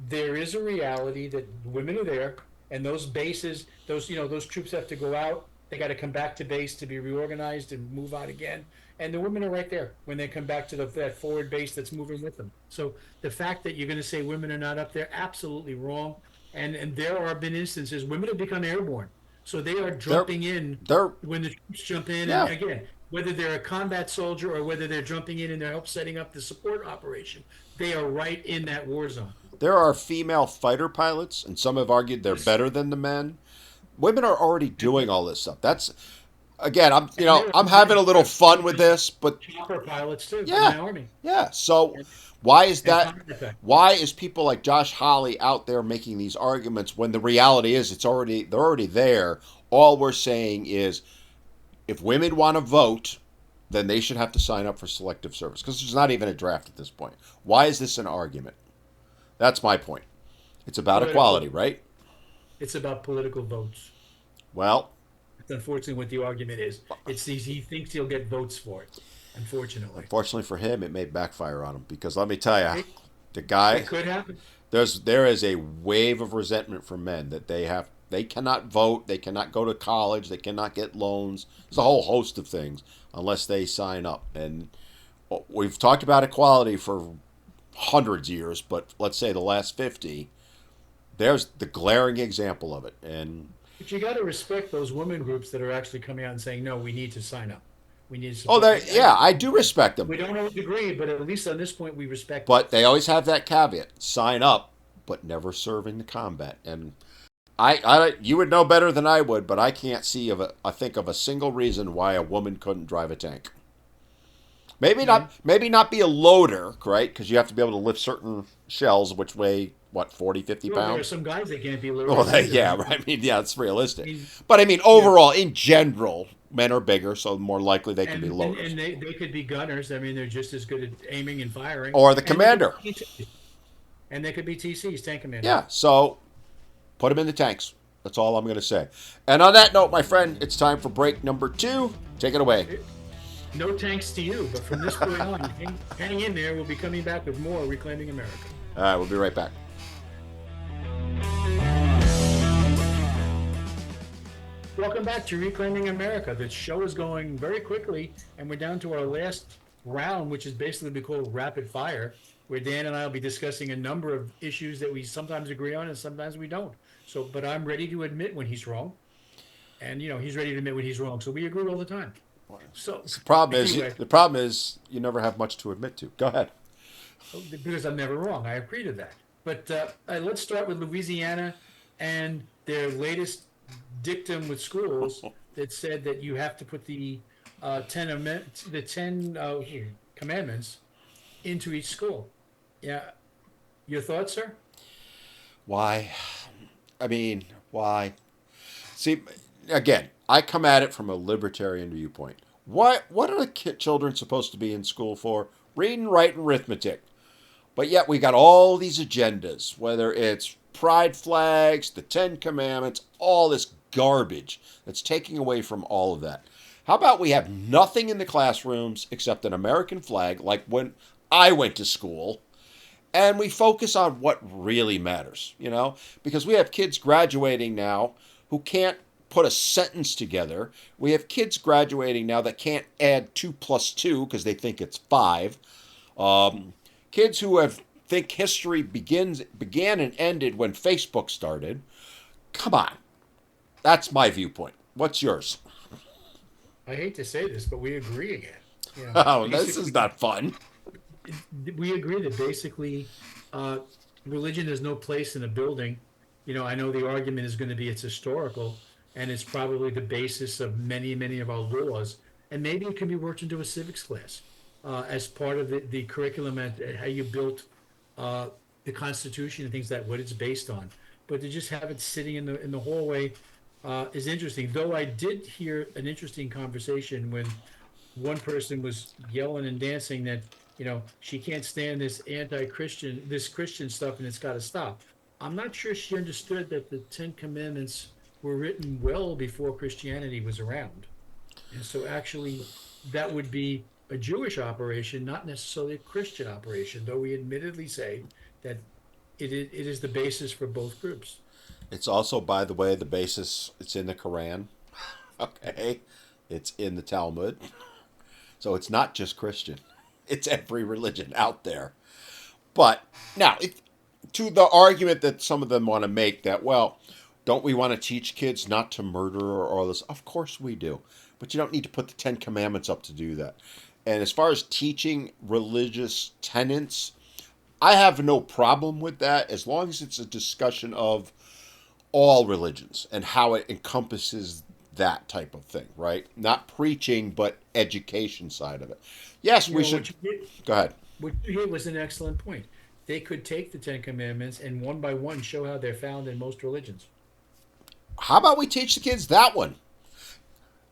there is a reality that women are there, and those bases, those troops have to go out. They got to come back to base to be reorganized and move out again. And the women are right there when they come back to that forward base that's moving with them. So the fact that you're going to say women are not up there, absolutely wrong. And there have been instances women have become airborne, so they are They're jumping in they're when the troops jump in. And yeah. again, whether they're a combat soldier or whether they're jumping in and they're help setting up the support operation, they are right in that war zone. There are female fighter pilots, and some have argued they're Yes. better than the men. Women are already doing all this stuff. That's again, I'm And there I'm there having a little are fun with female this, but chopper pilots too in yeah, the army yeah. So and, why is and that? combat. Why is people like Josh Hawley out there making these arguments when the reality is they're already there? All we're saying is if women want to vote, then they should have to sign up for selective service because there's not even a draft at this point. Why is this an argument? That's my point. It's about equality, Political. right? It's about political votes. Well, That's unfortunately what the argument is. It's he thinks he'll get votes for it. Unfortunately, unfortunately for him, it may backfire on him because let me tell you, it, the it guy could happen. there is a wave of resentment from men that they cannot vote, they cannot go to college, they cannot get loans. There's a whole host of things unless they sign up. And we've talked about equality for hundreds of years, but let's say the last 50, there's the glaring example of it. And But you got to respect those women groups that are actually coming out and saying, "No, we need to sign up. We need to oh, support." there, yeah, I do respect them, We don't always agree, but at least on this point, we respect it. but they always have that caveat: sign up, but never serve in the combat. And you would know better than I would, but I can't I think of a single reason why a woman couldn't drive a tank. Yeah. Maybe not be a loader, right? Because you have to be able to lift certain shells, which weigh what 40, 50 Well, there are pounds. some guys that can't be Well, loaders either. yeah, right. I mean, yeah, it's I realistic. mean, But I mean, yeah. overall, in general, men are bigger, so more likely they can be loaders. And they could be gunners. I mean, they're just as good at aiming and firing, Or the and they could commander. be TCs, and they could be TCs, tank commanders. Yeah, so put them in the tanks. That's all I'm going to say. And on that note, my friend, it's time for break number 2. Take it away. No thanks to you, but from this point on, hang in there. We'll be coming back with more Reclaiming America. All right, we'll be right back. Welcome back to Reclaiming America. The show is going very quickly, and we're down to our last round, which is basically we call rapid fire, where Dan and I will be discussing a number of issues that we sometimes agree on and sometimes we don't. So, but I'm ready to admit when he's wrong, and he's ready to admit when he's wrong. So we agree all the time. So anyway, The problem is you never have much to admit to. Go ahead. because I'm never wrong, I agree to that. But let's start with Louisiana and their latest dictum with schools that said that you have to put the ten commandments into each school. Yeah, your thoughts, sir? Why? I mean, why? See, again, I come at it from a libertarian viewpoint. What are the children supposed to be in school for? Reading, writing, arithmetic. But yet we got all these agendas, whether it's pride flags, the Ten Commandments, all this garbage that's taking away from all of that. How about we have nothing in the classrooms except an American flag, like when I went to school, and we focus on what really matters, Because we have kids graduating now who can't put a sentence together. We have kids graduating now that can't add 2 plus 2 because they think it's 5. Kids who think history began and ended when Facebook started. Come on. That's my viewpoint. What's yours? I hate to say this, but we agree again. Oh, this is Basically, not fun. we agree that basically uh, religion has no place in a building. I know the argument is going to be it's historical, and it's probably the basis of many, many of our laws. And maybe it can be worked into a civics class as part of the curriculum and how you built the Constitution and things that what it's based on. But to just have it sitting in the hallway is interesting. Though I did hear an interesting conversation when one person was yelling and dancing that, she can't stand this anti-Christian, this Christian stuff, and it's got to stop. I'm not sure she understood that the Ten Commandments were written well before Christianity was around. And so actually, that would be a Jewish operation, not necessarily a Christian operation, though we admittedly say that it is the basis for both groups. It's also, by the way, the basis. It's in the Quran. Okay, it's in the Talmud. So it's not just Christian. It's every religion out there. But now, to the argument that some of them want to make that, well, don't we want to teach kids not to murder or all this? Of course we do. But you don't need to put the Ten Commandments up to do that. And as far as teaching religious tenets, I have no problem with that as long as it's a discussion of all religions and how it encompasses that type of thing, right? Not preaching, but education side of it. Yes, You we know, should. what you did, Go ahead. what you did was an excellent point. They could take the Ten Commandments and one by one show how they're found in most religions. How about we teach the kids that one?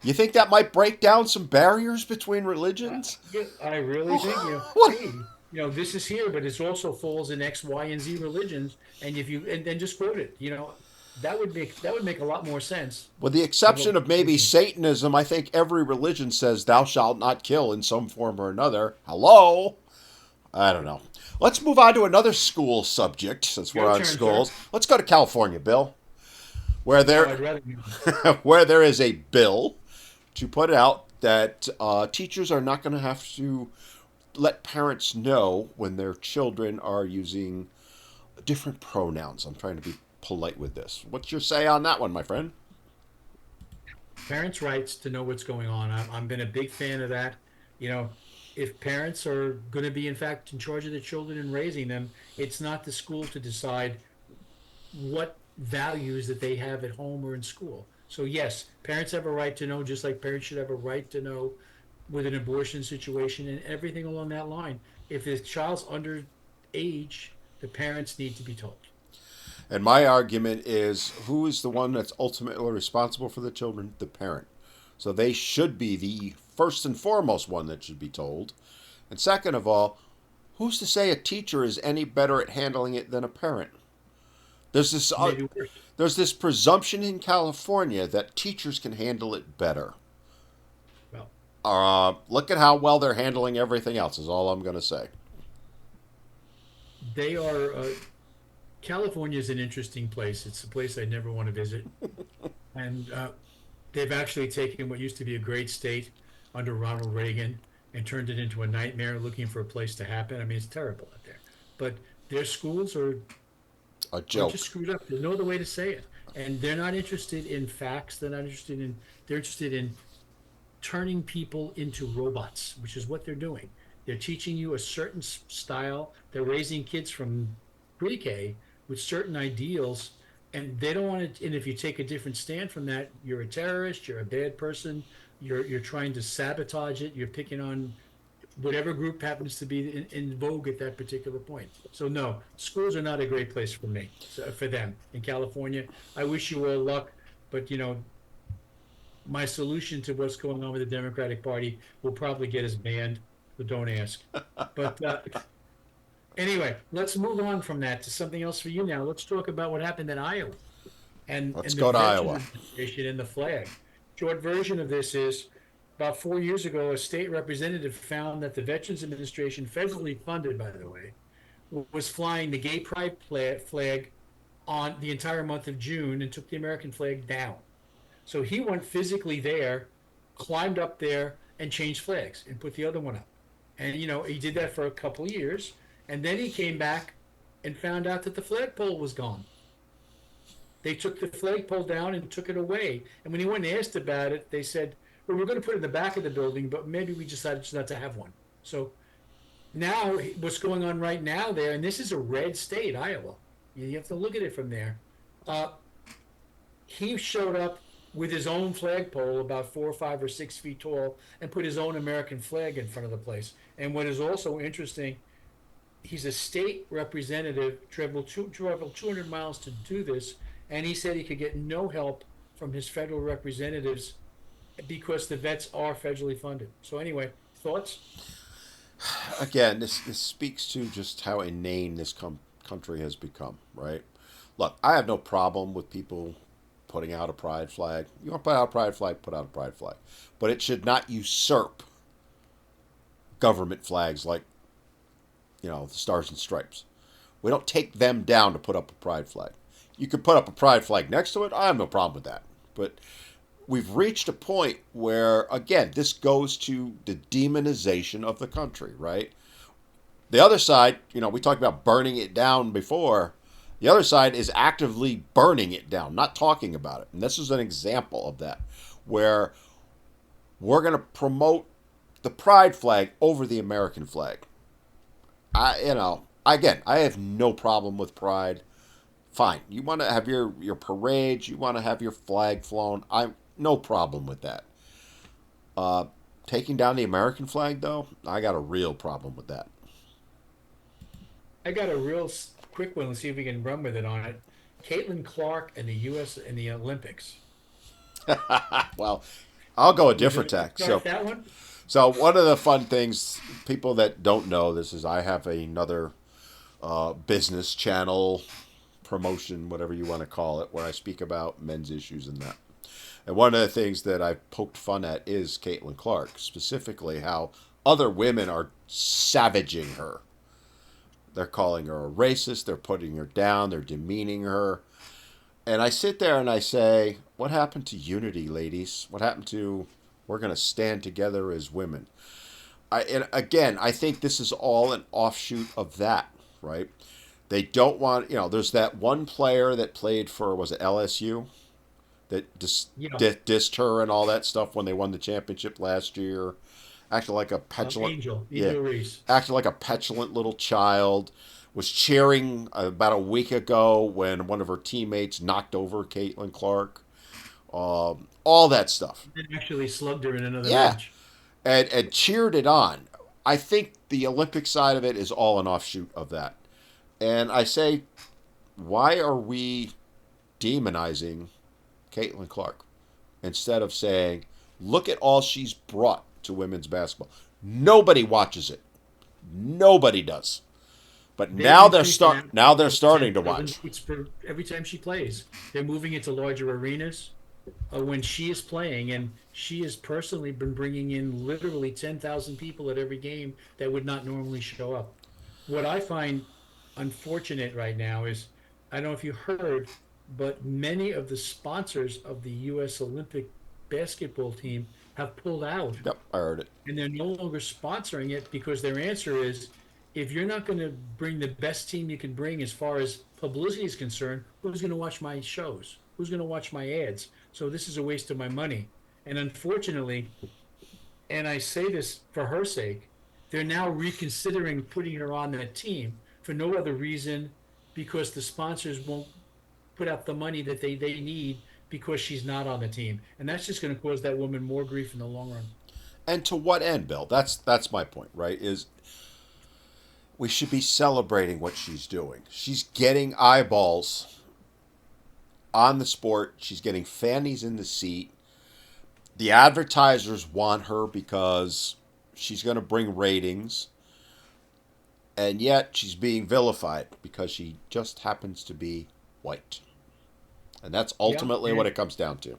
You think that might break down some barriers between religions? Yeah, I really think, What? hey, this is here, but it also falls in X, Y, and Z religions. And if you and then just quote it, that would make a lot more sense With the than what exception of we're maybe doing. Satanism, I think every religion says thou shalt not kill in some form or another. Hello? I don't know. Let's move on to another school subject since we're Your on turn, sir. schools. Let's go to California, Bill, where No, there I'd rather. where there is a bill to put out that teachers are not going to have to let parents know when their children are using different pronouns. I'm trying to be polite with this. What's your say on that one, my friend? Parents' rights to know what's going on. I've been a big fan of that. You know, if parents are going to be, in fact, in charge of the children and raising them, it's not the school to decide what values that they have at home or in school. So, yes, parents have a right to know, just like parents should have a right to know with an abortion situation and everything along that line. If the child's under age, the parents need to be told. And my argument is who is the one that's ultimately responsible for the children? The parent. So they should be the first and foremost one that should be told. And second of all, who's to say a teacher is any better at handling it than a parent? There's this Maybe worse. there's this presumption in California that teachers can handle it better. Well, Look at how well they're handling everything else. Is all I'm going to say. they are. California is an interesting place. It's a place I never want to visit. And they've actually taken what used to be a great state under Ronald Reagan and turned it into a nightmare looking for a place to happen. I mean, it's terrible out there. But their schools A are just joke. screwed up. There's no other way to say it. And they're not interested in facts. They're interested in turning people into robots, which is what they're doing. They're teaching you a certain style. They're raising kids from pre-K with certain ideals, and they don't want to. And if you take a different stand from that, you're a terrorist. You're a bad person. You're trying to sabotage it. You're picking on whatever group happens to be in vogue at that particular point. So no, schools are not a great place for me, so, for them in California. I wish you all luck, but my solution to what's going on with the Democratic Party will probably get us banned. So don't ask. But anyway, let's move on from that to something else for you now. Let's talk about what happened in Iowa Let's and the go to Veterans Iowa. Administration and the flag. Short version of this is about 4 years ago, a state representative found that the Veterans Administration, federally funded, by the way, was flying the gay pride flag on the entire month of June and took the American flag down. So he went physically there, climbed up there, and changed flags and put the other one up. And he did that for a couple of years, and then he came back and found out that the flagpole was gone. They took the flagpole down and took it away. And when he went and asked about it, they said, "Well, we're going to put it in the back of the building, but maybe we decided just not to have one." So now, what's going on right now there, and this is a red state, Iowa. You have to look at it from there. Uh, he showed up with his own flagpole, about 4 or 5 or 6 feet tall, and put his own American flag in front of the place. And what is also interesting, he's a state representative, traveled 200 miles to do this, and he said he could get no help from his federal representatives because the vets are federally funded. So anyway, thoughts? Again, this speaks to just how inane this country has become, right? Look, I have no problem with people putting out a pride flag. You want to put out a pride flag, put out a pride flag. But it should not usurp government flags like, the Stars and Stripes. We don't take them down to put up a pride flag. You could put up a pride flag next to it. I have no problem with that. But we've reached a point where, again, this goes to the demonization of the country, right? The other side, we talked about burning it down before. The other side is actively burning it down, not talking about it. And this is an example of that, where we're going to promote the pride flag over the American flag. Again, I have no problem with pride. Fine. You want to have your parades, you want to have your flag flown. I no problem with that. Uh, Taking down the American flag, though, I got a real problem with that. I got a real quick one. Let's see if we can run with it on it. Caitlin Clark and the U.S. in the Olympics. Well, I'll go a You want different to tack. start that one? So one of the fun things, people that don't know this, is I have another business channel promotion, whatever you want to call it, where I speak about men's issues and that. And one of the things that I've poked fun at is Caitlin Clark, specifically how other women are savaging her. They're calling her a racist, they're putting her down, they're demeaning her. And I sit there and I say, what happened to unity, ladies? What happened to we're going to stand together as women? And again, I think this is all an offshoot of that, right? They don't want, there's that one player that played for, was it LSU? That Yeah. dissed her and all that stuff when they won the championship last year. Acted like a petulant, yeah, Angel Reese. acted like a petulant little child. Was cheering about a week ago when one of her teammates knocked over Caitlin Clark. All that stuff. And actually slugged her in another Yeah, match. and cheered it on. I think the Olympic side of it is all an offshoot of that. And I say, why are we demonizing Caitlin Clark instead of saying, look at all she's brought to women's basketball? Nobody watches it. Nobody does. But They've increased the now average they're to starting to 10,000 watch. votes per every time she plays. They're moving into larger arenas when she is playing, and she has personally been bringing in literally 10,000 people at every game that would not normally show up. What I find unfortunate right now is, I don't know if you heard, but many of the sponsors of the U.S. Olympic basketball team have pulled out, Yep, I heard it. and they're no longer sponsoring it because their answer is, if you're not going to bring the best team you can bring as far as publicity is concerned, who's going to watch my shows? Who's going to watch my ads? So this is a waste of my money. And unfortunately, and I say this for her sake, they're now reconsidering putting her on that team for no other reason because the sponsors won't put out the money that they need because she's not on the team. And that's just going to cause that woman more grief in the long run. And to what end, Bill? That's my point, right? Is we should be celebrating what she's doing. She's getting eyeballs on the sport. She's getting fannies in the seat. The advertisers want her because she's going to bring ratings, and yet she's being vilified because she just happens to be white. And that's Yeah. ultimately what And it comes down to.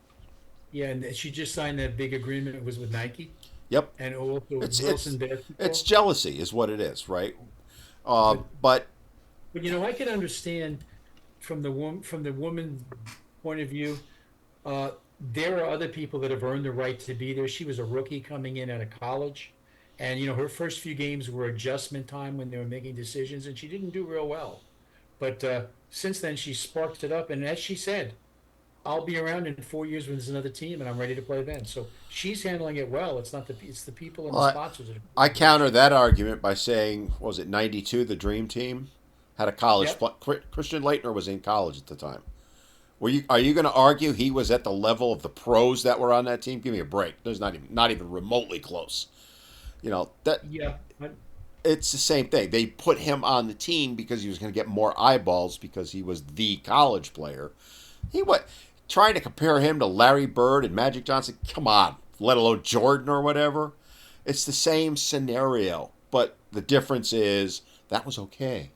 yeah, and she just signed that big agreement. It was with Nike Yep. and also It's Wilson it's it's Basketball. jealousy is what it is, right? But But I can understand from the woman's point of view. Uh, there are other people that have earned the right to be there. She was a rookie coming in out of college, and her first few games were adjustment time when they were making decisions, and she didn't do real well. But since then, she sparked it up, and as she said, I'll be around in 4 years when there's another team, and I'm ready to play then. So she's handling it well. It's the people and the well, sponsors that are I doing it. counter that argument by saying, what was it '92? The Dream Team had a college. Yep. Christian Leitner was in college at the time. Are you going to argue he was at the level of the pros that were on that team? Give me a break. There's not even remotely close. That Yeah, but it's the same thing. They put him on the team because he was going to get more eyeballs because he was the college player. He what trying to compare him to Larry Bird and Magic Johnson? Come on, let alone Jordan or whatever. It's the same scenario, but the difference is that was okay.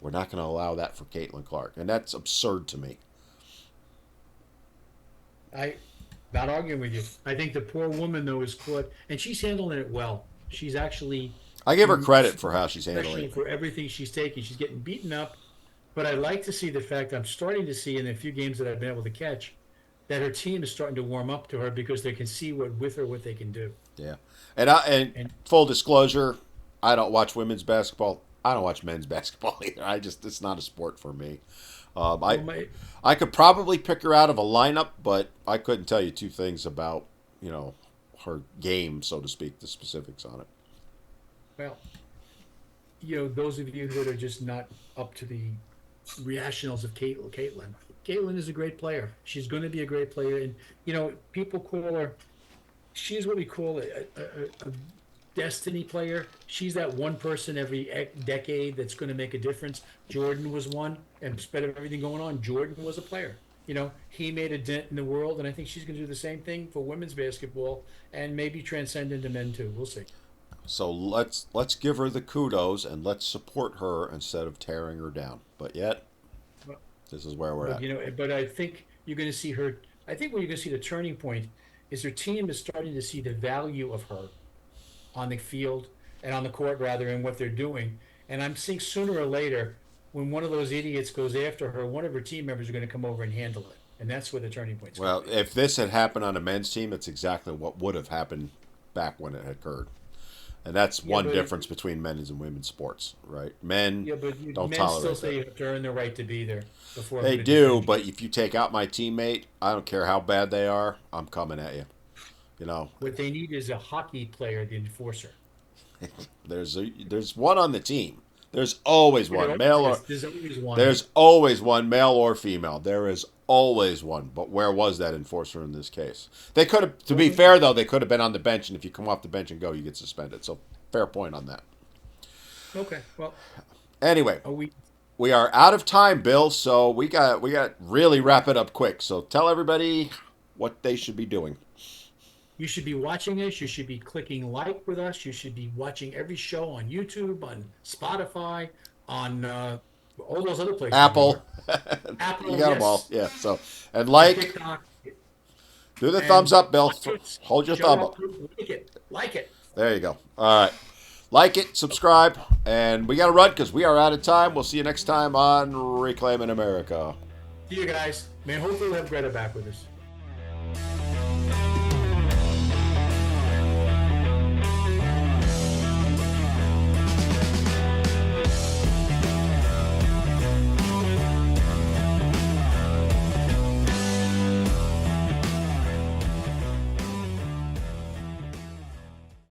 We're not going to allow that for Caitlin Clark, and that's absurd to me. I not arguing with you. I think the poor woman though is caught, and she's handling it well. She's actually I give her credit for how she's handling especially it. for everything she's taking. She's getting beaten up, but I like to see the fact I'm starting to see in a few games that I've been able to catch that her team is starting to warm up to her because they can see what with her what they can do. Yeah, and And full disclosure, I don't watch women's basketball. I don't watch men's basketball either. It's not a sport for me. Um, well, I my I could probably pick her out of a lineup, but I couldn't tell you two things about her game, so to speak, the specifics on it. well, those of you that are just not up to the rationals of Caitlin. Caitlin is a great player. She's going to be a great player, and people call her. She's what we call a destiny player. She's that one person every decade that's going to make a difference. Jordan was one, and in spite of everything going on, Jordan was a player. He made a dent in the world, and I think she's going to do the same thing for women's basketball and maybe transcend into men too. We'll see. So let's give her the kudos and let's support her instead of tearing her down. But yet, But, this is where we're but at. but I think you're going to see her. I think where you're going to see the turning point is her team is starting to see the value of her on the field and on the court rather in what they're doing. And I'm seeing sooner or later when one of those idiots goes after her, one of her team members are going to come over and handle it. And that's where the turning point's Well, going to be. if this had happened on a men's team, it's exactly what would have happened back when it had occurred. And that's Yeah, one but difference between men's and women's sports, right? Men yeah, but don't men still tolerate say you that. have to earn the right to be there before I'm They going to do, defend you. but if you take out my teammate, I don't care how bad they are, I'm coming at you. You know, What they need is a hockey player, the enforcer. there's one on the team. There's always one, male or There's always one. there's always one, male or female. There is always one. But where was that enforcer in this case? They could have, to be fair though, they could have been on the bench, and if you come off the bench and go, you get suspended. So fair point on that. Okay, well, Anyway, are we? we are out of time, Bill. So we got really wrap it up quick. So tell everybody what they should be doing. You should be watching us. You should be clicking like with us. You should be watching every show on YouTube, on Spotify, on all those other places. Apple, Apple, you got them all. yes, Yeah. So and on like, TikTok, do the thumbs and up, Bill. like it, Hold your show thumb up, up. like it. There you go. All right. Like it, subscribe, and we got to run because we are out of time. We'll see you next time on Reclaiming America. See you guys. Man, hopefully we'll have Greta back with us.